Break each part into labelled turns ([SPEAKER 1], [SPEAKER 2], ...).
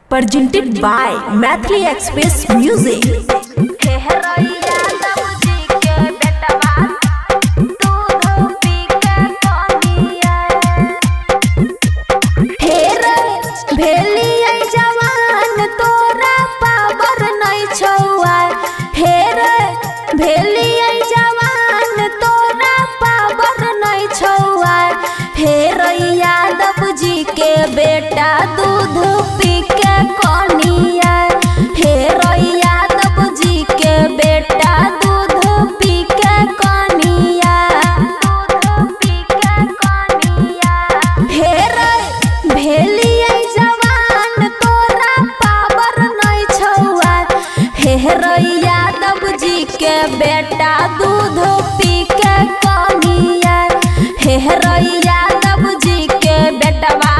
[SPEAKER 1] presented by Mathli Express Music. के बेटा दूध पी के कोनिया हे यादव जी के बेटा दूध पी के कोनिया हे भेलिए जवान तोरा पावर नहीं छुआ हे यादव जी के बेटा दूध पी के कोनिया हे यादव जी के बेटवा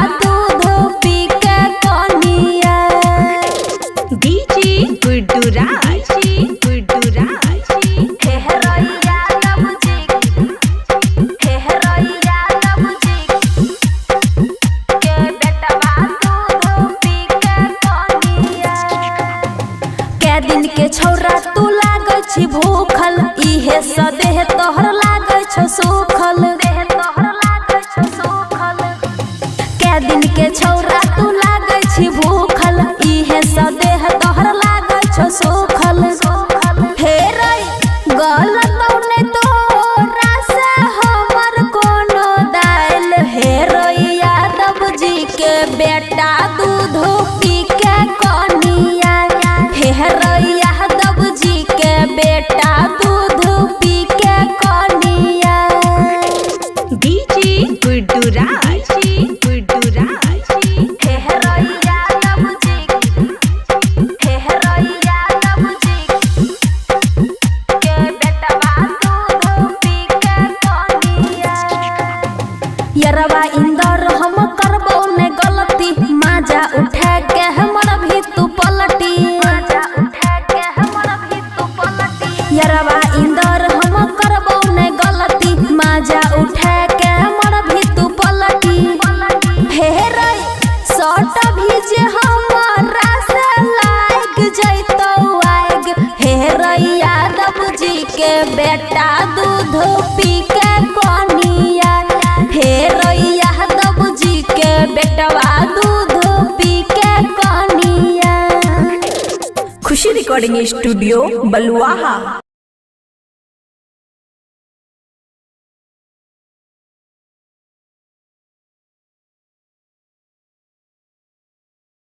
[SPEAKER 1] दिन के छौरा तू लागे छी भूखल इहे सदेह तोहर लागे छ सुखल के दिन के छौरा तू लागे छी भूखल इहे सदेह तोहर लागे छ सुखल हे गलत ने तोरा से हमर कोनो दाइल हे यादव जी के बेटा दूध पी के कोनिया यादव जी के बेटा दूध पी के कोनिया यरवा इंदर हम करबो ने गलती माजा उठा के हमर भी तू पलटी यरवा इंदर हम करबो ने गलती माजा उठा के हमर भी तू पलटी हे सट भी जे हमरा से लाग जइतो आग हे यादव जी के बेटा दूध पी के कोनिया हे यादव जी के बेटवा दूध पी के कोनिया। खुशी रिकॉर्डिंग स्टूडियो बलुआहा।